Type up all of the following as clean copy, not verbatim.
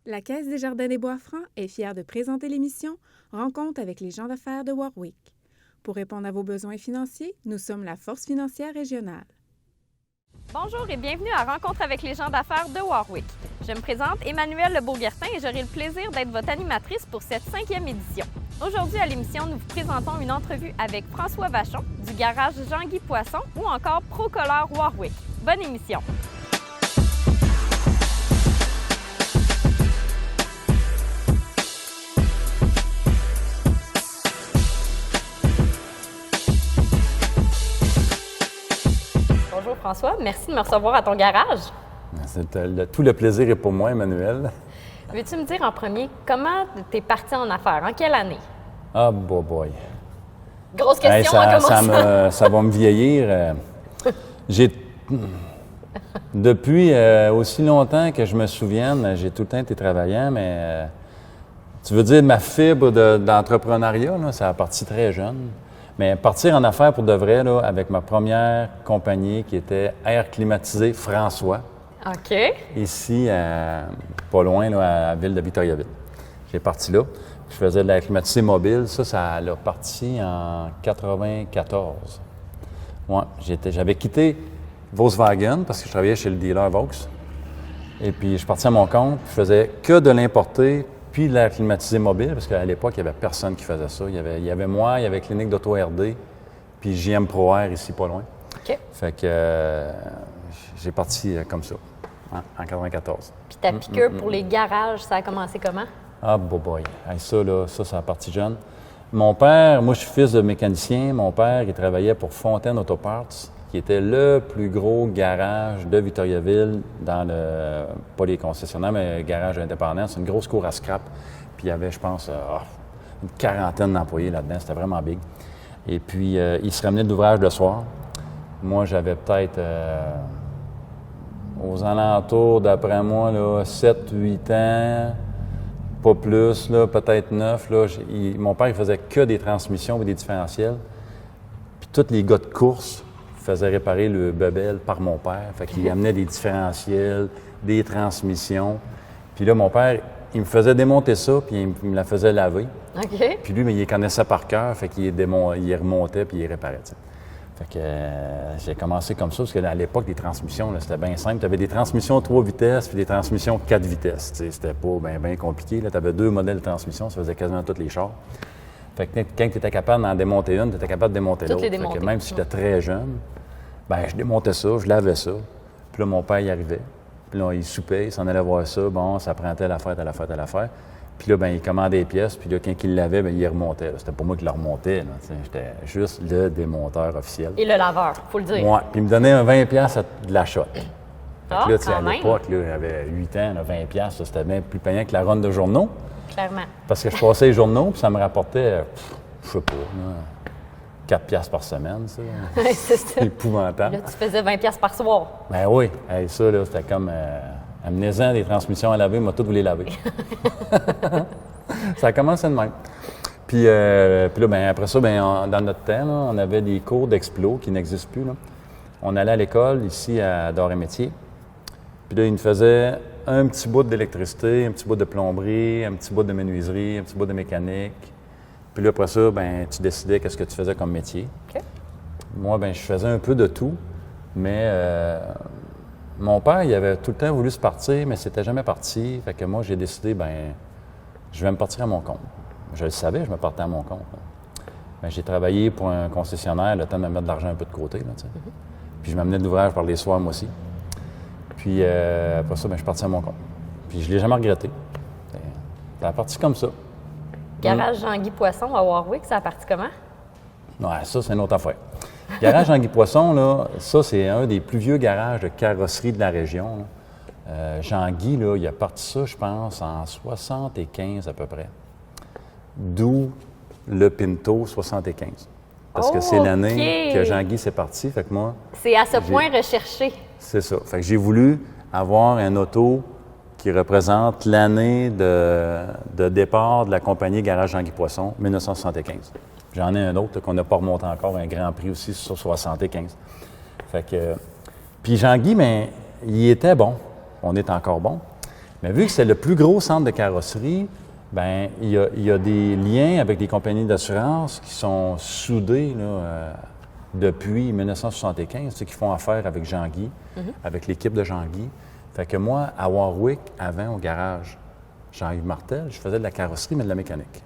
La Caisse des Jardins des Bois-Francs est fière de présenter l'émission Rencontre avec les gens d'affaires de Warwick. Pour répondre à vos besoins financiers, nous sommes la force financière régionale. Bonjour et bienvenue à Rencontre avec les gens d'affaires de Warwick. Je me présente Emmanuelle Lebeauguertin et j'aurai le plaisir d'être votre animatrice pour cette 5e édition. Aujourd'hui à l'émission, nous vous présentons une entrevue avec François Vachon du garage Jean-Guy Poisson ou encore Procolor Warwick. Bonne émission! Bonjour François, merci de me recevoir à ton garage. Tout le plaisir est pour moi, Emmanuelle. Veux-tu me dire en premier, comment tu es parti en affaires? En quelle année? Ah, boy. Grosse question, hey, on commence. ça va me vieillir. Depuis aussi longtemps que je me souvienne, j'ai tout le temps été travaillant, mais tu veux dire ma fibre d'entrepreneuriat, là, ça a parti très jeune. Mais partir en affaires pour de vrai, là, avec ma première compagnie qui était Air Climatisé François. OK. Ici, pas loin, là, à la ville de Victoriaville. J'ai parti là. Je faisais de l'air climatisé mobile. Ça a parti en 94. Ouais, j'avais quitté Volkswagen parce que je travaillais chez le dealer Vaux. Et puis, je suis parti à mon compte. Je faisais que de l'importer puis de l'air climatisé mobile parce qu'à l'époque, il n'y avait personne qui faisait ça. Il y avait moi, il y avait Clinique d'Auto RD, puis JM Pro Air ici, pas loin. OK. Fait que j'ai parti comme ça, en 94. Puis ta piqûre pour les garages, ça a commencé comment? Ah, boy. Hey, ça a parti jeune. Mon père, moi, je suis fils de mécanicien. Mon père, il travaillait pour Fontaine Auto Parts, qui était le plus gros garage de Victoriaville dans pas les concessionnaires, mais le garage indépendant. C'est une grosse cour à scrap. Puis il y avait, je pense, une quarantaine d'employés là-dedans. C'était vraiment big. Et puis, il se ramenait d'ouvrage le soir. Moi, j'avais peut-être, aux alentours, d'après moi, 7-8 ans, pas plus, là, peut-être 9. Là, mon père, il faisait que des transmissions et des différentiels. Puis tous les gars de course faisaient réparer le bebel par mon père. Fait qu'il amenait des différentiels, des transmissions. Puis là, mon père, il me faisait démonter ça, puis il me la faisait laver. OK. Puis lui, mais il les connaissait par cœur, fait qu'il il remontait puis il réparait, t'sais. Fait que j'ai commencé comme ça, parce qu'à l'époque, les transmissions, là, c'était bien simple. Tu avais des transmissions 3 vitesses puis des transmissions 4 vitesses. T'sais. C'était pas bien compliqué. Tu avais 2 modèles de transmission, ça faisait quasiment tous les chars. Fait que quand tu étais capable d'en démonter une, tu étais capable de démonter l'autre. Fait que même si j'étais très jeune, je démontais ça, je lavais ça. Puis là, mon père, il arrivait. Puis là, il soupait, il s'en allait voir ça. Bon, ça prend telle affaire, telle affaire, telle affaire. Puis là, il commandait les pièces, puis là, quand il l'avait, il remontait. Là. C'était pas moi qui le remontais. J'étais juste le démonteur officiel. Et le laveur, faut le dire. Ouais. Puis il me donnait un 20$ de la shot. Ah, là, quand à l'époque, il avait 8 ans, là, 20$, c'était bien plus payant que la ronde de journaux. Clairement. Parce que je passais les journaux, puis ça me rapportait, je sais pas, 4$ par semaine, ça. C'est épouvantable. Là, tu faisais 20$ par soir. Ben oui. Hey, ça, là, c'était comme... amenez-en des transmissions à laver, moi, toutes vous les laver. Ça a commencé de même. Puis là, après ça, dans notre temps, là, on avait des cours d'explo qui n'existent plus. Là. On allait à l'école, ici, à Doré-Métier. Puis là, ils nous faisaient un petit bout d'électricité, un petit bout de plomberie, un petit bout de menuiserie, un petit bout de mécanique. Puis là, après ça, tu décidais qu'est-ce que tu faisais comme métier. OK. Moi, je faisais un peu de tout, mais... mon père, il avait tout le temps voulu se partir, mais c'était jamais parti. Fait que moi, j'ai décidé, je vais me partir à mon compte. Je le savais, je me partais à mon compte. J'ai travaillé pour un concessionnaire, le temps de me mettre de l'argent un peu de côté. Là, Puis je m'amenais de l'ouvrage par les soirs, moi aussi. Puis après ça, je suis parti à mon compte. Puis je ne l'ai jamais regretté. Ça a parti comme ça. Garage Jean-Guy Poisson à Warwick, ça a parti comment? Ouais, ça, c'est une autre affaire. Garage Jean-Guy Poisson, là, ça, c'est un des plus vieux garages de carrosserie de la région. Jean-Guy, là, il a parti ça, je pense, en 75 à peu près. D'où le Pinto 75. Parce que c'est l'année que Jean-Guy s'est parti. Fait que moi... C'est à ce point recherché. C'est ça. Fait que j'ai voulu avoir un auto qui représente l'année de départ de la compagnie Garage Jean-Guy Poisson, 1975. J'en ai un autre qu'on n'a pas remonté encore, un Grand Prix aussi sur 75. Fait que... Puis Jean-Guy, il était bon. On est encore bon. Mais vu que c'est le plus gros centre de carrosserie, bien, il y a des liens avec des compagnies d'assurance qui sont soudés là, depuis 1975, qui font affaire avec Jean-Guy, avec l'équipe de Jean-Guy. Fait que moi, à Warwick, avant, au garage Jean-Yves Martel, je faisais de la carrosserie, mais de la mécanique.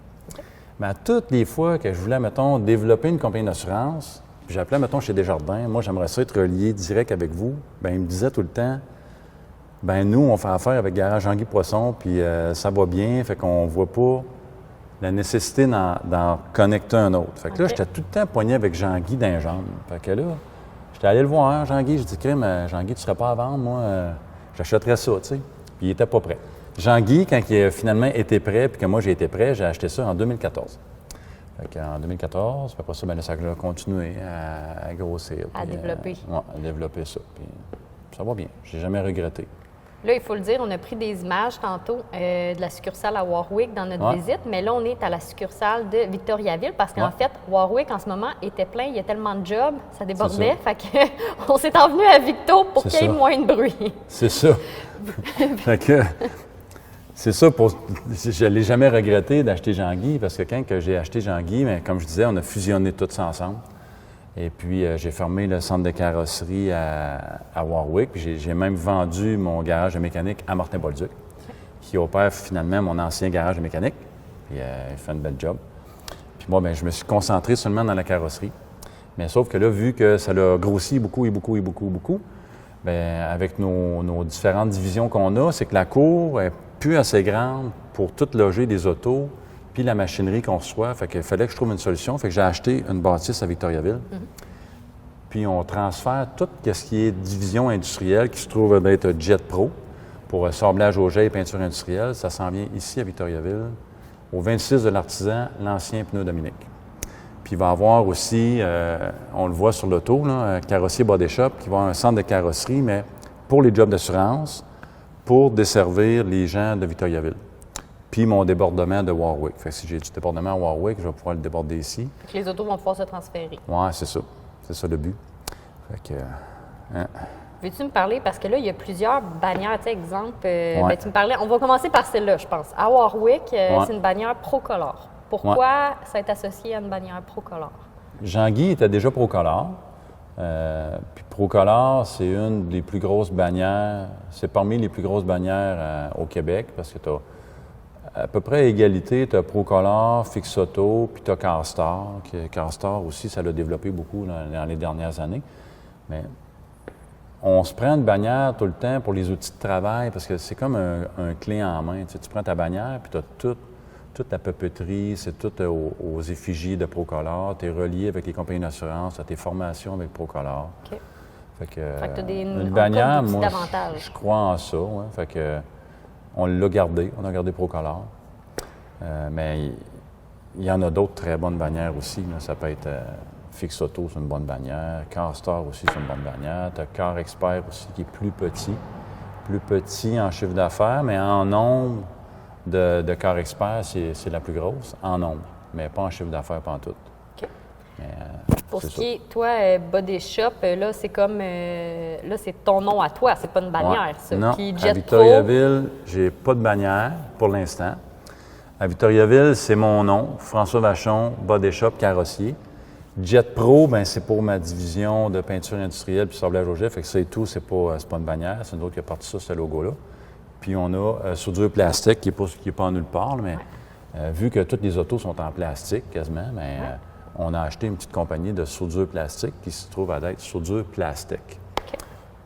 Mais à toutes les fois que je voulais, mettons, développer une compagnie d'assurance, puis j'appelais, mettons, chez Desjardins, moi, j'aimerais ça être relié direct avec vous, bien, il me disait tout le temps, bien, nous, on fait affaire avec Garage Jean-Guy Poisson, puis ça va bien, fait qu'on voit pas la nécessité d'en connecter un autre. Fait que là, j'étais tout le temps poigné avec Jean-Guy dans les jambes. Fait que là, j'étais allé le voir, Jean-Guy, j'ai dit, crime, Jean-Guy, tu serais pas à vendre, moi, j'achèterais ça, tu sais. Puis il était pas prêt. Jean-Guy, quand il a finalement été prêt, puis que moi j'ai été prêt, j'ai acheté ça en 2014. Fait en 2014, puis après ça, bien, ça a continué à grossir. À développer. Oui, à développer ça. Puis ça va bien. J'ai jamais regretté. Là, il faut le dire, on a pris des images tantôt de la succursale à Warwick dans notre visite, mais là, on est à la succursale de Victoriaville parce qu'en fait, Warwick, en ce moment, était plein. Il y a tellement de jobs, ça débordait. Fait qu'on s'est envenu à Victo pour qu'il y ait moins de bruit. C'est ça. Fait que... C'est ça, je ne l'ai jamais regretté d'acheter Jean-Guy, parce que quand j'ai acheté Jean-Guy, bien, comme je disais, on a fusionné tout ça ensemble. Et puis, j'ai fermé le centre de carrosserie à Warwick, puis j'ai même vendu mon garage de mécanique à Martin-Bolduc, qui opère finalement mon ancien garage de mécanique. Puis, il fait une belle job. Puis moi, bien, je me suis concentré seulement dans la carrosserie. Mais sauf que là, vu que ça l'a grossi beaucoup, bien, avec nos différentes divisions qu'on a, c'est que la cour est plus assez grande pour tout loger des autos, puis la machinerie qu'on reçoit. Fait qu'il fallait que je trouve une solution. Fait que j'ai acheté une bâtisse à Victoriaville. Puis on transfère tout ce qui est division industrielle, qui se trouve d'être Jet Pro, pour sablage au jet et peinture industrielle. Ça s'en vient ici à Victoriaville, au 26 de l'Artisan, l'ancien pneu Dominique. Puis il va y avoir aussi, on le voit sur l'auto, un carrossier body shop, qui va avoir un centre de carrosserie, mais pour les jobs d'assurance, pour desservir les gens de Victoriaville. Puis mon débordement de Warwick. Fait que si j'ai du débordement à Warwick, je vais pouvoir le déborder ici. Fait que les autos vont pouvoir se transférer. Oui, c'est ça. C'est ça le but. Fait que... Veux-tu me parler, parce que là, il y a plusieurs bannières, tu sais, exemple, ben, tu me parlais, on va commencer par celle-là, je pense. À Warwick, c'est une bannière Procolor. Pourquoi ça est associé à une bannière Procolor? Jean-Guy était déjà Procolor. Puis Procolor, c'est une des plus grosses bannières, c'est parmi les plus grosses bannières au Québec, parce que tu as à peu près à égalité, tu as Procolor, Fix Auto, puis tu as Carstar. Carstar aussi, ça l'a développé beaucoup dans les dernières années. Mais on se prend une bannière tout le temps pour les outils de travail, parce que c'est comme un clé en main. Tu prends ta bannière, puis tu as toute la papeterie, c'est tout aux effigies de Procolor. Tu es relié avec les compagnies d'assurance, tu as tes formations avec Procolor. OK. Fait que tu as une bannière, moi, d'avantages. Je crois en ça. Ouais. Fait que on l'a gardé. On a gardé Procolor. Mais il y en a d'autres très bonnes bannières aussi. Là. Ça peut être Fix Auto, c'est une bonne bannière. Carstar aussi, c'est une bonne bannière. Tu as Car Expert aussi, qui est plus petit en chiffre d'affaires, mais en nombre de Car Expert, c'est la plus grosse, en nombre, mais pas en chiffre d'affaires pantoute. OK. Pour ce qui est, toi, Body Shop, là, c'est comme... là, c'est ton nom à toi, c'est pas une bannière, ça. Non, Puis à Victoriaville, j'ai pas de bannière pour l'instant. À Victoriaville, c'est mon nom, François Vachon, Body Shop, carrossier. Jet Pro, bien, c'est pour ma division de peinture industrielle puis sablage au jet. Fait que ça et tout, c'est pas une bannière. C'est une autre qui a parti ça, ce logo-là. Puis on a soudure plastique, qui n'est pas en nulle part, mais vu que toutes les autos sont en plastique quasiment, bien, on a acheté une petite compagnie de soudure plastique qui se trouve à être soudure plastique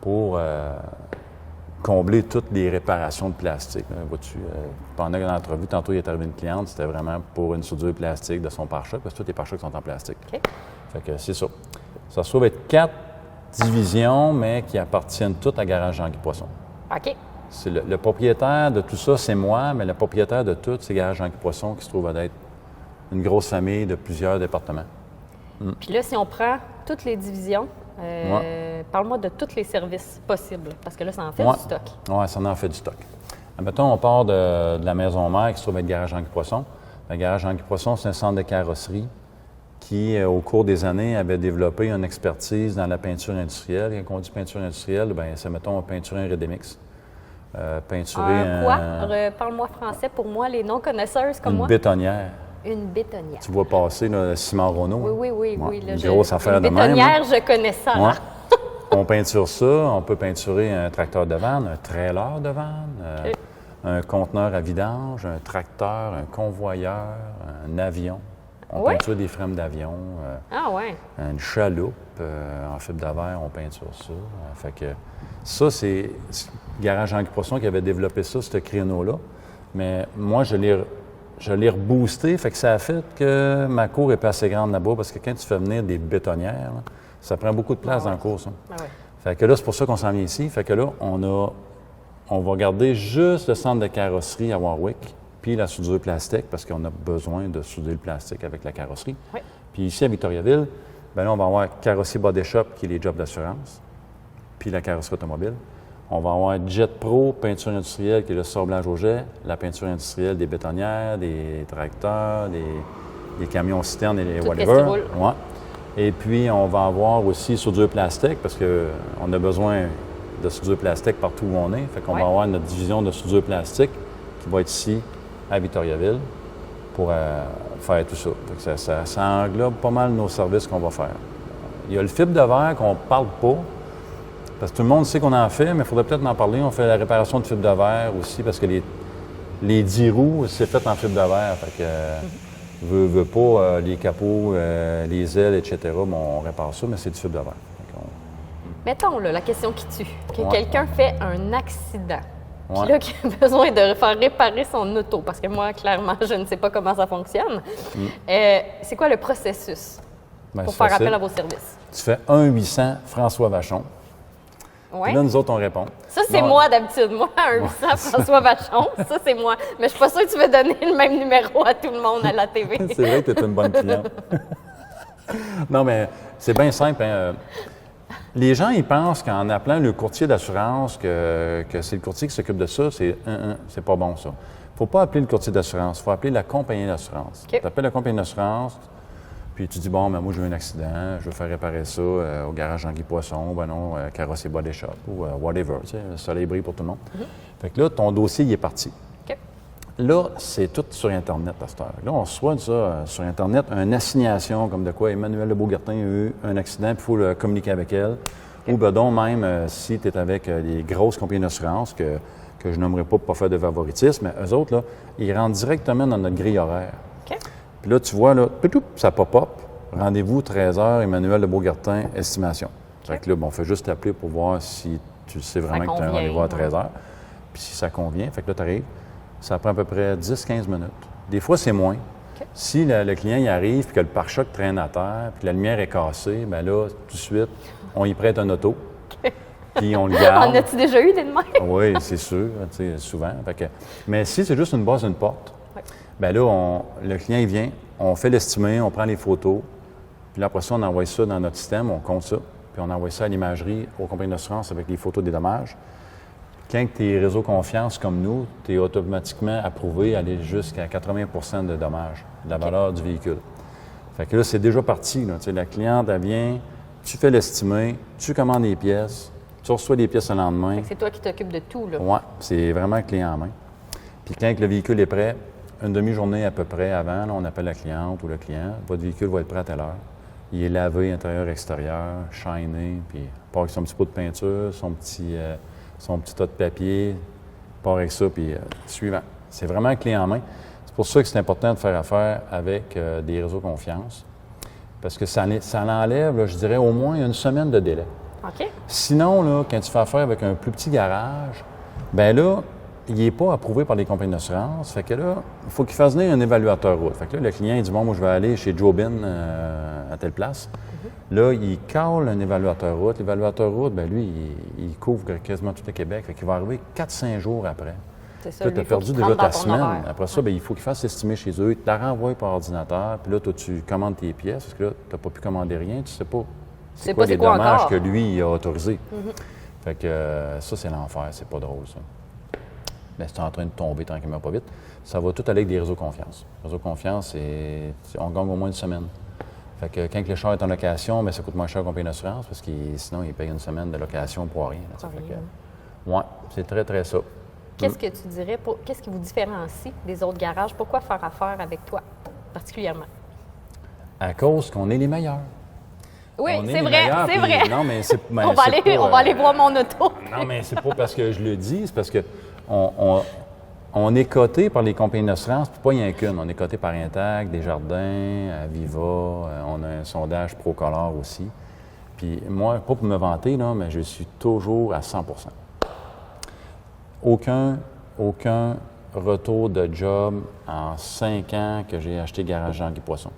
pour combler toutes les réparations de plastique. Vois-tu, pendant l'entrevue, tantôt, il est arrivé une cliente, c'était vraiment pour une soudure plastique de son pare-choc, parce que tous les pare-chocs sont en plastique. OK. Fait que c'est ça. Ça se trouve être 4 divisions, mais qui appartiennent toutes à Garage Jean-Guy Poisson. OK. C'est le propriétaire de tout ça, c'est moi, mais le propriétaire de tout, c'est Garage Jean-Guy Poisson, qui se trouve à être une grosse famille de plusieurs départements. Puis là, si on prend toutes les divisions, parle-moi de tous les services possibles, parce que là, ça en fait du stock. Oui, ça en fait du stock. Admettons, on part de la maison mère qui se trouve être Garage Jean-Guy Poisson. Le Garage Jean-Guy Poisson, c'est un centre de carrosserie qui, au cours des années, avait développé une expertise dans la peinture industrielle. Et quand on dit peinture industrielle, bien, c'est, mettons, un peinturin Redemix. Peinturer Quoi? Parle-moi français pour moi, les non-connaisseuses comme une moi. bétonnière. Une bétonnière. Tu vois passer le ciment Renault. Oui. Ouais, Là, une grosse affaire de une même. bétonnière, je connais ça. Ouais. Là. On peinture ça. On peut peinturer un tracteur de vanne, un trailer de vanne, un conteneur à vidange, un tracteur, un convoyeur, un avion. On Oui? peinture des frames d'avion, Ah ouais. une chaloupe en fibre de verre, on peinture ça. Fait que ça, c'est Garage Henri Poisson qui avait développé ça, ce créneau-là. Mais moi, je l'ai reboosté, fait que ça a fait que ma cour est pas assez grande là-bas, parce que quand tu fais venir des bétonnières, là, ça prend beaucoup de place dans la cour, ça. Ah ouais. Fait que là, c'est pour ça qu'on s'en vient ici. Fait que là, on va garder juste le centre de carrosserie à Warwick, puis la soudure plastique, parce qu'on a besoin de souder le plastique avec la carrosserie. Oui. Puis ici, à Victoriaville, bien là, on va avoir carrosserie Body Shop, qui est les jobs d'assurance, puis la carrosserie automobile. On va avoir Jet Pro, peinture industrielle, qui est le sablage au jet, la peinture industrielle des bétonnières, des tracteurs, des camions citernes et Tout whatever. ce qui roule. Ouais. Et puis, on va avoir aussi soudure plastique, parce qu'on a besoin de soudure plastique partout où on est. Fait qu'on Ouais. va avoir notre division de soudure plastique qui va être ici, à Victoriaville, pour faire tout ça. Fait que ça englobe pas mal nos services qu'on va faire. Il y a le fibre de verre qu'on ne parle pas, parce que tout le monde sait qu'on en fait, mais il faudrait peut-être en parler. On fait la réparation de fibre de verre aussi, parce que les 10 roues, c'est fait en fibre de verre. Fait que, veut pas, les capots, les ailes, etc., mais on répare ça, mais c'est du fibre de verre. Fait qu'on- Mettons là, la question qui tue. Que Ouais. quelqu'un fait un accident. Puis Ouais. là, qui a besoin de faire réparer son auto. Parce que moi, clairement, je ne sais pas comment ça fonctionne. C'est quoi le processus Ben, pour c'est faire facile. appel à vos services? Tu fais 1-800 François Vachon. Ouais. Puis là, nous autres, on répond. Ça, c'est Non, moi d'habitude. Moi, un 800 François Vachon, ça, c'est moi. Mais je suis pas sûre que tu veux donner le même numéro à tout le monde à la TV. C'est vrai que tu es une bonne cliente. Non, mais c'est bien simple. Hein. Les gens, ils pensent qu'en appelant le courtier d'assurance, que c'est le courtier qui s'occupe de ça, c'est pas bon, ça. Il ne faut pas appeler le courtier d'assurance, il faut appeler la compagnie d'assurance. OK. Tu appelles la compagnie d'assurance, puis tu dis, bon, ben moi, j'ai eu un accident, je veux faire réparer ça au garage Henri Poisson, ben non, Carrosserie Body Shop, ou whatever, tu sais, le soleil brille pour tout le monde. Fait que là, ton dossier, il est parti. OK. Là, c'est tout sur Internet à cette heure. Là, on reçoit ça sur Internet, une assignation comme de quoi Emmanuel de Beaugertin a eu un accident, puis il faut le communiquer avec elle. Ou ben donc même si tu es avec les grosses compagnies d'assurance que je nommerai pas pour ne pas faire de favoritisme, mais eux autres, là, ils rentrent directement dans notre grille horaire. OK. Puis là, tu vois, là, toutou, ça pop-up. Rendez-vous 13h, Emmanuel de Beaugertin, estimation. Fait que là, bon, on fait juste t'appeler pour voir si tu sais vraiment que tu as un convient, rendez-vous à ouais. 13h. Puis si ça convient, fait que là, tu arrives. Ça prend à peu près 10-15 minutes. Des fois, c'est moins. OK. Si le client y arrive, puis que le pare-choc traîne à terre, puis que la lumière est cassée, bien là, tout de suite, on y prête un auto. Puis on le garde. En as-tu déjà eu des de même? Oui, c'est sûr, tu sais, souvent. Fait que- mais si c'est juste une base d'une porte, Oui. bien là, le client, il vient, on fait l'estimé, on prend les photos, puis là, après ça, on envoie ça dans notre système, on compte ça, puis on envoie ça à l'imagerie, aux compagnies d'assurance avec les photos des dommages. Quand tu es réseau confiance comme nous, tu es automatiquement approuvé à aller jusqu'à 80 de dommages de la valeur du véhicule. Fait que là, c'est déjà parti. Là. Tu sais, la cliente, elle vient, tu fais l'estimé, tu commandes les pièces, tu reçois les pièces le lendemain. Fait que c'est toi qui t'occupes de tout, là. Oui, c'est vraiment clé en main. Puis quand le véhicule est prêt, une demi-journée à peu près avant, là, on appelle la cliente ou le client. Votre véhicule va être prêt à telle heure. Il est lavé intérieur, extérieur, shiné, puis part avec son petit pot de peinture, son petit tas de papier, part avec ça, puis suivant. C'est vraiment clé en main. C'est pour ça que c'est important de faire affaire avec des réseaux confiance, parce que ça l'enlève, là, je dirais, au moins une semaine de délai. OK. Sinon, là, quand tu fais affaire avec un plus petit garage, bien là, il n'est pas approuvé par les compagnies d'assurance. Fait que là, il faut qu'il fasse venir un évaluateur route. Fait que là, le client, il dit, bon, moi, je vais aller chez Joe Bin à telle place. Là, il cale un évaluateur route. L'évaluateur route, bien lui, il couvre quasiment tout le Québec. Fait qu'il va arriver 4-5 jours après. C'est ça. Là, lui, tu as faut perdu qu'il déjà rentre ta dans ton semaine. horaire. Après ça, bien, il faut qu'il fasse estimer chez eux. Il te la renvoie par ordinateur. Puis là, toi, tu commandes tes pièces. Parce que là, tu n'as pas pu commander rien. Tu sais pas sais quoi pas c'est les quoi dommages encore. que lui, il a autorisés. Fait que ça, c'est l'enfer. C'est pas drôle, ça. Bien, c'est en train de tomber tranquillement pas vite. Ça va tout aller avec des réseaux confiance. Réseau confiance, on gagne au moins une semaine. Fait que quand le char est en location, bien, ça coûte moins cher qu'on paye une assurance parce que sinon, il paye une semaine de location pour rien. Là, Pour fait rien. que, ouais, c'est très, très ça. Qu'est-ce que tu dirais, qu'est-ce qui vous différencie des autres garages? Pourquoi faire affaire avec toi, particulièrement? À cause qu'on est les meilleurs. Oui, On est c'est les vrai, meilleurs, c'est puis- vrai. Non, mais c'est On va aller voir mon auto. Non, mais c'est pas parce que je le dis, c'est parce que on est coté par les compagnies d'assurance, puis pas rien qu'une. On est coté par Intact, Desjardins, Aviva, on a un sondage Procolor aussi. Puis moi, pas pour me vanter, là, mais je suis toujours à 100 Aucun retour de job en 5 ans que j'ai acheté Garage Jean-Guy Poisson.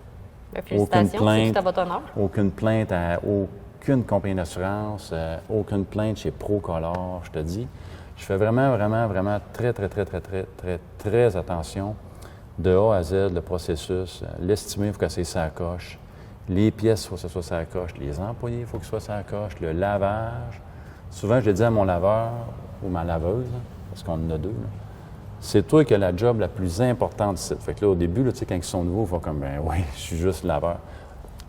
Félicitations, c'est tout à votre honneur. Aucune plainte à aucune compagnie d'assurance, aucune plainte chez Procolor, je te dis. Je fais vraiment très attention de A à Z, le processus. L'estimé, il faut que ça coche. Les pièces, il faut que ça soit ça coche. Les employés, il faut que ce soit ça coche. Le lavage. Souvent, je le dis à mon laveur ou ma laveuse, parce qu'on en a deux, là. C'est toi qui as la job la plus importante ici. Fait que là, au début, là, tu sais, quand ils sont nouveaux, ils font comme, ben oui, je suis juste laveur.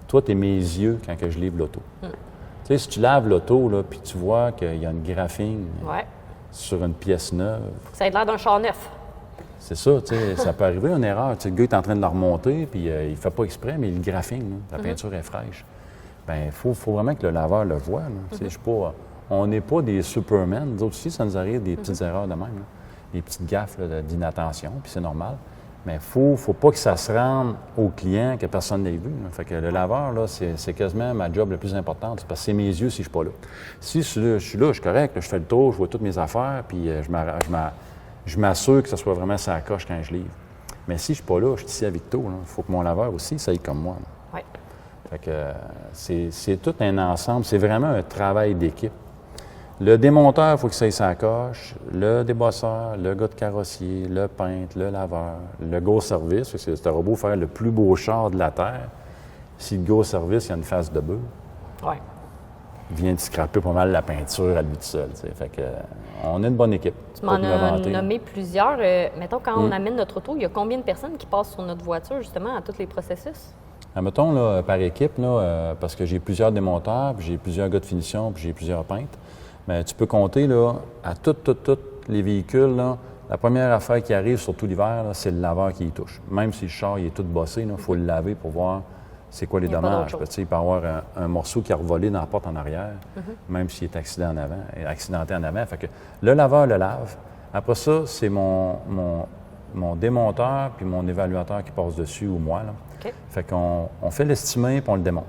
Toi, tu es mes yeux quand que je livre l'auto. Tu sais, si tu laves l'auto, là, puis tu vois qu'il y a une graphine sur une pièce neuve. Ça a l'air d'un char neuf. C'est ça, tu sais, ça peut arriver une erreur. Tu sais, le gars est en train de la remonter, puis il fait pas exprès, mais il graphine, là, la peinture est fraîche. Bien, il faut vraiment que le laveur le voie. Là. Tu sais, je suis pas, on n'est pas des Superman. Nous autres aussi, ça nous arrive des petites erreurs de même, là. Des petites gaffes là, d'inattention, puis c'est normal. Mais il ne faut pas que ça se rende au client, que personne n'ait vu. Là. Fait que le laveur, là, c'est quasiment ma job la plus importante. C'est parce que c'est mes yeux si je ne suis pas là. Si je suis là, je suis correct, là, je fais le tour, je vois toutes mes affaires, puis je m'assure que ça soit vraiment ça coche quand je livre. Mais si je ne suis pas là, je suis ici à Victo. Il faut que mon laveur aussi, ça aille comme moi. Oui. Fait que c'est tout un ensemble. C'est vraiment un travail d'équipe. Le démonteur, il faut que ça aille sa coche. Le débosseur, le gars de carrossier, le peintre, le laveur, le gars au service. Parce que c'est un robot faire le plus beau char de la Terre. Si le gars au service, il y a une face de bœuf, il vient de scraper pas mal la peinture à lui tout seul. T'sais. Fait que, on est une bonne équipe. Tu m'en as nommé plusieurs. Mettons, quand on amène notre auto, il y a combien de personnes qui passent sur notre voiture, justement, à tous les processus? Mettons, là, par équipe, là, parce que j'ai plusieurs démonteurs, puis j'ai plusieurs gars de finition, puis j'ai plusieurs peintres. Mais tu peux compter là, à tous les véhicules, là, la première affaire qui arrive, surtout l'hiver, là, c'est le laveur qui y touche. Même si le char il est tout bossé, il faut le laver pour voir c'est quoi les dommages. Il peut y avoir un morceau qui a revolé dans la porte en arrière, même s'il est accidenté en avant. Fait que le laveur le lave. Après ça, c'est mon démonteur puis mon évaluateur qui passe dessus ou moi. Là. Okay. Fait qu'on fait l'estimé puis on le démonte.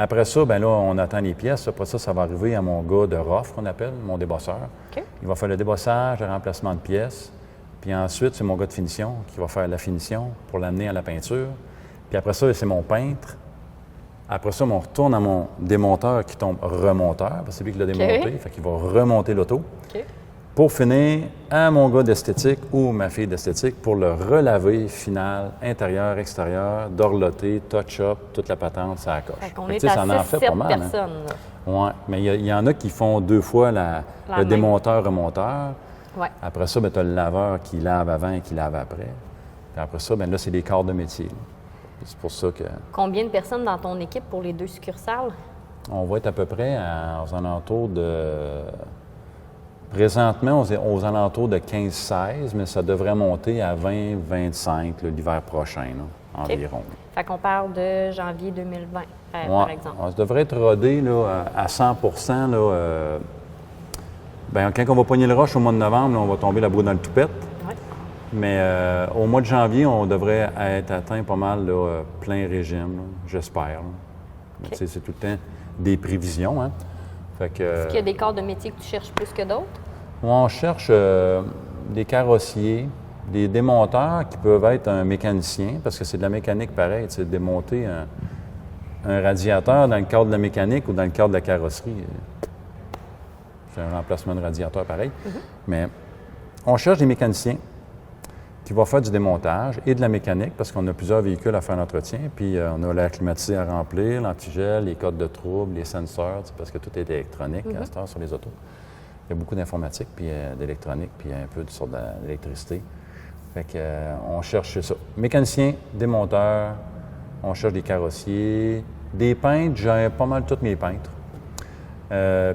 Après ça, bien là, on attend les pièces. Après ça, ça va arriver à mon gars de ROF, qu'on appelle, mon débosseur. Okay. Il va faire le débossage, le remplacement de pièces. Puis ensuite, c'est mon gars de finition qui va faire la finition pour l'amener à la peinture. Puis après ça, c'est mon peintre. Après ça, on retourne à mon démonteur qui tombe remonteur, parce que c'est lui qui l'a démonté. Fait qu'il va remonter l'auto. Okay. Pour finir, à mon gars d'esthétique ou ma fille d'esthétique pour le relaver final, intérieur, extérieur, dorloter, touch-up, toute la patente, ça accroche. Fait qu'on est à 6-7 personnes. Oui, mais il y en a qui font 2 fois le démonteur-remonteur. Ouais. Après ça, tu as le laveur qui lave avant et qui lave après. Puis après ça, là, c'est des corps de métier. C'est pour ça que... Combien de personnes dans ton équipe pour les 2 succursales? On va être à peu près aux alentours de... Présentement, aux alentours de 15-16, mais ça devrait monter à 20-25 l'hiver prochain, là, environ. Fait qu'on parle de janvier 2020, par exemple. Ça devrait être rodé là, à 100 là, bien, quand on va pogner le rush au mois de novembre, là, on va tomber la boue dans le toupette. Ouais. Mais au mois de janvier, on devrait être atteint pas mal là, plein régime, j'espère. Okay. C'est tout le temps des prévisions. Hein? Est-ce qu'il y a des corps de métier que tu cherches plus que d'autres? On cherche des carrossiers, des démonteurs qui peuvent être un mécanicien, parce que c'est de la mécanique pareil, c'est démonter un radiateur dans le cadre de la mécanique ou dans le cadre de la carrosserie. C'est un remplacement de radiateur pareil. Mais on cherche des mécaniciens qui vont faire du démontage et de la mécanique, parce qu'on a plusieurs véhicules à faire l'entretien, puis on a l'air climatisé à remplir, l'antigel, les codes de trouble, les sensors, parce que tout est électronique à cette heure sur les autos. Il y a beaucoup d'informatique, puis d'électronique, puis un peu de sorte d'électricité. Fait que on cherche ça. Mécaniciens, démonteurs, on cherche des carrossiers, des peintres, j'ai pas mal tous mes peintres.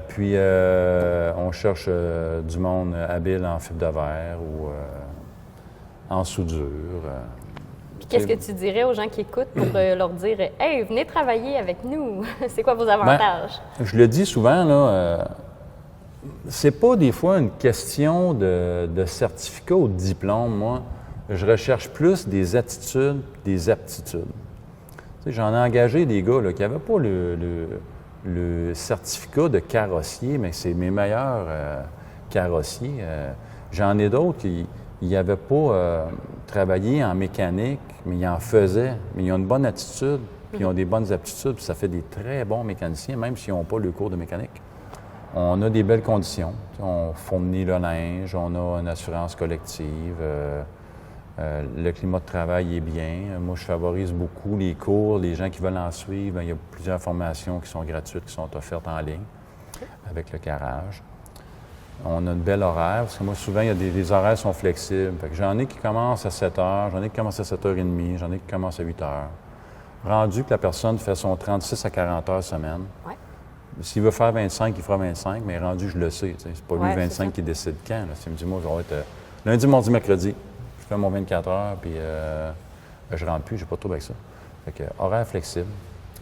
Puis, on cherche du monde habile en fibre de verre ou en soudure. Puis qu'est-ce que tu dirais aux gens qui écoutent pour leur dire « Hey, venez travailler avec nous! C'est quoi vos avantages? » Je le dis souvent, là, c'est pas des fois une question de certificat ou de diplôme, moi. Je recherche plus des attitudes, des aptitudes. Tu sais, j'en ai engagé des gars là, qui n'avaient pas le certificat de carrossier, mais c'est mes meilleurs carrossiers. J'en ai d'autres qui n'avaient pas travaillé en mécanique, mais ils en faisaient. Mais ils ont une bonne attitude, puis ils ont des bonnes aptitudes, puis ça fait des très bons mécaniciens, même s'ils n'ont pas le cours de mécanique. On a des belles conditions. On fournit le linge, on a une assurance collective. Le climat de travail est bien. Moi, je favorise beaucoup les cours. Les gens qui veulent en suivre, il y a plusieurs formations qui sont gratuites, qui sont offertes en ligne avec le garage. On a une belle horaire, parce que moi, souvent, les horaires sont flexibles. Fait que j'en ai qui commencent à 7 heures, j'en ai qui commencent à 7h30, j'en ai qui commencent à 8 heures. Rendu que la personne fait son 36 à 40 heures semaine. Ouais. S'il veut faire 25, il fera 25, mais rendu, je le sais. C'est pas lui 25 qui décide quand. Là. S'il me dit, moi, je vais être lundi, mardi, mercredi. Je fais mon 24 heures, puis je rentre plus, j'ai pas de trouble avec ça. Fait que, horaire flexible.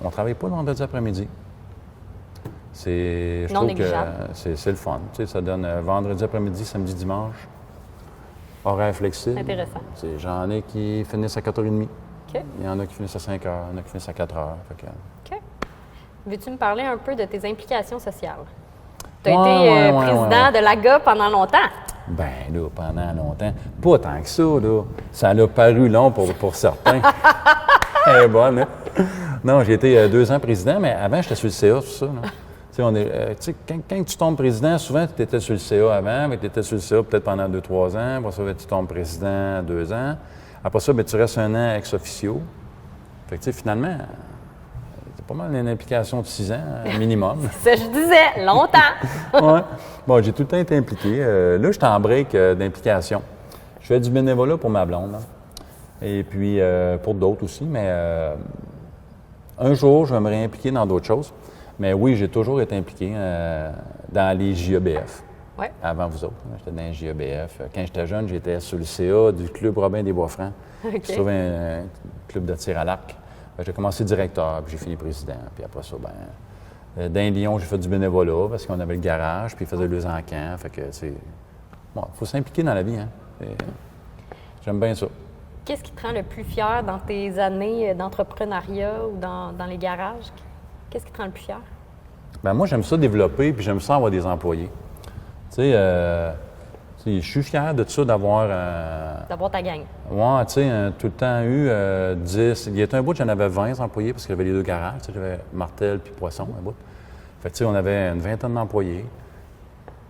On travaille pas le vendredi après-midi. Je trouve que c'est le fun. Tu sais, ça donne vendredi après-midi, samedi, dimanche. Horaire flexible. Intéressant. J'en ai qui finissent à 4h30. Okay. Il y en a qui finissent à 5h, il y en a qui finissent à 4h. Fait que, OK. Veux-tu me parler un peu de tes implications sociales? Tu as été président de l'AGA pendant longtemps. Ben là, pendant longtemps. Pas tant que ça, là. Ça a paru long pour certains. Elle est bonne, hein? Non, j'ai été 2 ans président, mais avant, j'étais sur le CA, tout ça. Quand tu tombes président, souvent, tu étais sur le CA avant, mais tu étais sur le CA peut-être pendant 2-3 ans. Après ça, tu tombes président 2 ans. Après ça, bien, tu restes 1 an ex officio. Fait que, finalement, c'est pas mal une implication de 6 ans, minimum. C'est ça, je disais, longtemps. Oui. Bon, j'ai tout le temps été impliqué. Là, je suis en break d'implication. Je fais du bénévolat pour ma blonde, là. Et puis pour d'autres aussi, mais un jour, je vais me réimpliquer dans d'autres choses. Mais oui, j'ai toujours été impliqué dans les JEBF. Ouais. Avant vous autres. J'étais dans les JEBF. Quand j'étais jeune, j'étais sur le CA du Club Robin des Bois-Francs. Okay. Je trouvais un club de tir à l'arc. J'ai commencé directeur, puis j'ai fini président. Puis après ça, dans Lyon, j'ai fait du bénévolat parce qu'on avait le garage, puis ils faisaient les encans. Fait que, bon, il faut s'impliquer dans la vie, hein. J'aime bien ça. Qu'est-ce qui te rend le plus fier dans tes années d'entrepreneuriat ou dans les garages? Qu'est-ce qui te rend le plus fier? Bien, moi, j'aime ça développer, puis j'aime ça avoir des employés. Tu sais, je suis fier de ça d'avoir... D'avoir ta gang. Oui, tu sais, tout le temps eu 10... Il y a un bout, j'en avais 20 employés parce qu'il y avait les 2 garages. Tu sais, j'avais Martel puis Poisson, un bout. Fait que, tu sais, on avait une 20aine d'employés.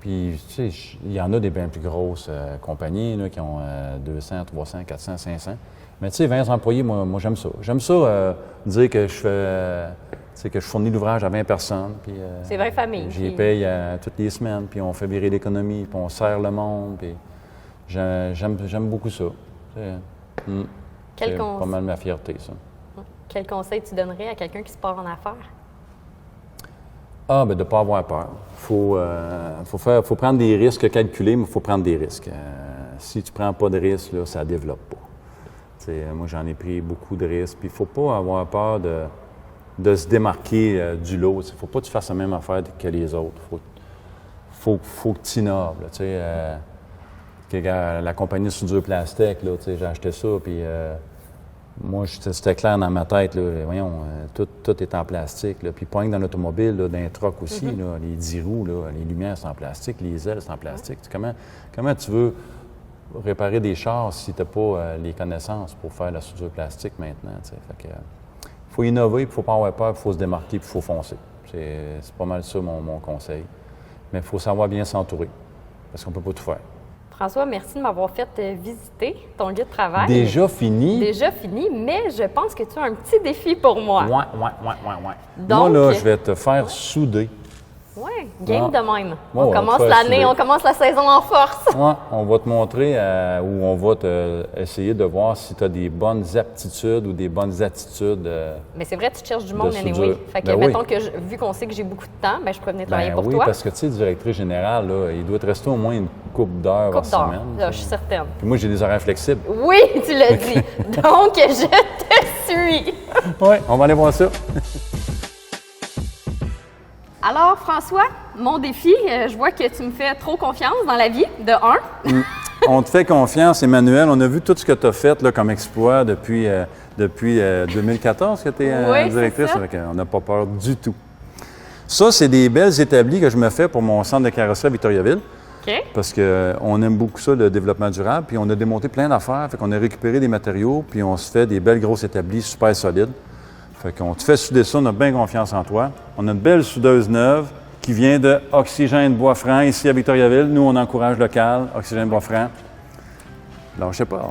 Puis, tu sais, il y en a des bien plus grosses compagnies là, qui ont 200, 300, 400, 500. Mais tu sais, 20 employés, moi j'aime ça. J'aime ça dire que je fais... que je fournis l'ouvrage à 20 personnes. Puis, c'est vraie famille. J'y paye toutes les semaines, puis on fait virer l'économie, puis on sert le monde. Puis j'aime beaucoup ça. C'est pas mal ma fierté, ça. Quel conseil tu donnerais à quelqu'un qui se part en affaires? Ah, bien, de ne pas avoir peur. Faut prendre des risques calculés, mais il faut prendre des risques. Si tu ne prends pas de risques, là, ça ne développe pas. Moi, j'en ai pris beaucoup de risques. Puis il ne faut pas avoir peur de se démarquer du lot. Il ne faut pas que tu fasses la même affaire que les autres. Faut que tu innoves. La compagnie Soudure Plastique, j'ai acheté ça, puis moi, c'était clair dans ma tête. Là, voyons, tout est en plastique. Là. Puis pas que dans l'automobile, dans les trucks aussi, là, les 10 roues, là, les lumières, c'est en plastique, les ailes, c'est en plastique. Comment tu veux réparer des chars si tu n'as pas les connaissances pour faire la soudure plastique maintenant? Fait que, faut innover, il ne faut pas avoir peur, il faut se démarquer, puis il faut foncer. C'est pas mal ça mon conseil. Mais il faut savoir bien s'entourer, parce qu'on ne peut pas tout faire. François, merci de m'avoir fait visiter ton lieu de travail. Déjà fini? Déjà fini, mais je pense que tu as un petit défi pour moi. Ouais. Donc, moi, là, je vais te faire souder. Oui, game de même. Ouais, On ouais, commence tu vas l'année, essayer. on commence la saison en force. Ouais, on va te montrer ou on va essayer de voir si tu as des bonnes aptitudes ou des bonnes attitudes. Mais c'est vrai, tu cherches du monde De anyway. soudure. Fait que, Ben oui. mettons que, vu qu'on sait que j'ai beaucoup de temps, ben, je pourrais venir travailler pour oui, toi. parce que tu sais, directrice générale, là, il doit te rester au moins une couple d'heures par Coupe d'heure. semaine. Là, je suis certaine. Puis moi, j'ai des horaires flexibles. Oui, tu l'as dit. Donc, je te suis. Oui, on va aller voir ça. Alors, François, mon défi, je vois que tu me fais trop confiance dans la vie, de un. On te fait confiance, Emmanuel. On a vu tout ce que tu as fait là, comme exploit depuis 2014 que tu es Oui, c'est directrice. ça. Fait qu'on n'a pas peur du tout. Ça, c'est des belles établis que je me fais pour mon centre de carrosserie à Victoriaville. OK. Parce qu'on aime beaucoup ça, le développement durable. Puis on a démonté plein d'affaires. Fait qu'on a récupéré des matériaux, puis on se fait des belles grosses établis super solides. Fait qu'on te fait souder ça, on a bien confiance en toi. On a une belle soudeuse neuve qui vient de Oxygène Bois-Franc, ici à Victoriaville. Nous, on encourage local, Oxygène Bois-Franc. Alors, je sais pas.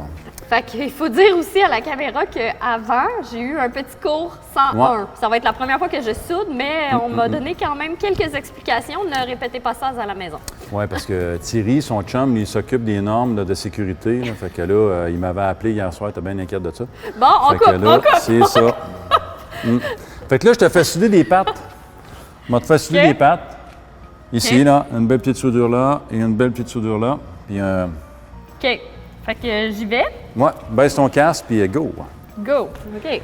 Fait qu'il faut dire aussi à la caméra qu'avant, j'ai eu un petit cours 101. Ouais. Ça va être la première fois que je soude, mais on m'a donné quand même quelques explications. Ne répétez pas ça à la maison. Oui, parce que Thierry, son chum, il s'occupe des normes là, de sécurité. Là. Fait que là, il m'avait appelé hier soir, t'es bien inquiète de ça. Bon, on Fait que coupe, là, on coupe. c'est ça. Fait que là, je te fais souder des pattes. Je vais te faire souder OK. des pattes. Ici, OK. là, une belle petite soudure là et une belle petite soudure là. Puis, OK. Fait que j'y vais. ouais, baisse ton casque, puis go. Go. OK.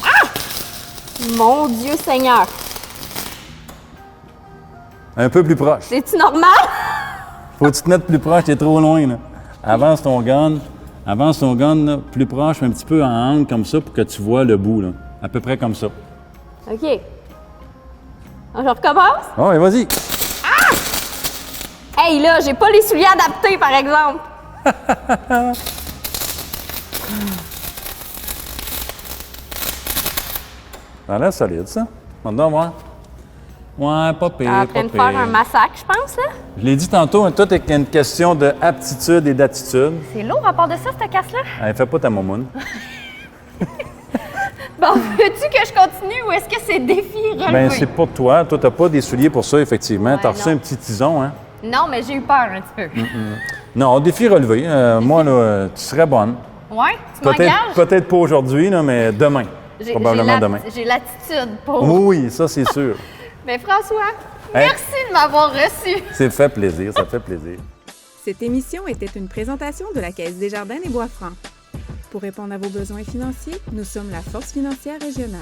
Ah! Mon Dieu Seigneur. Un peu plus proche. C'est-tu normal? Faut que tu te mettes plus proche, t'es trop loin, là. Avance ton gun, là, plus proche, un petit peu en angle comme ça pour que tu vois le bout, là. À peu près comme ça. OK. Alors, je recommence? Ouais, vas-y. Hey, là, j'ai pas les souliers adaptés, par exemple. Ça a l'air solide, ça. On va voir. Ouais, pas pire, En pas train de pire. faire un massacre, je pense, là. Je l'ai dit tantôt, hein, tout est une question d'aptitude et d'attitude. C'est lourd à part de ça, cette casse-là? Allez, fais pas ta momoune. Bon, veux-tu que je continue ou est-ce que c'est défi relevé? Bien, c'est pour toi. Toi, t'as pas des souliers pour ça, effectivement. Ouais, T'as reçu non. un petit tison, hein? Non, mais j'ai eu peur un petit peu. Non, défi relevé. Moi, là, tu serais bonne. Ouais? Tu m'engages? Peut-être pas aujourd'hui, là, mais demain. Probablement demain. J'ai l'attitude pour... Oui, ça, c'est sûr. Mais François, Hey. merci de m'avoir reçu. C'est fait plaisir, ça fait plaisir. Cette émission était une présentation de la Caisse des Jardins des Bois-Francs. Pour répondre à vos besoins financiers, nous sommes la Force financière régionale.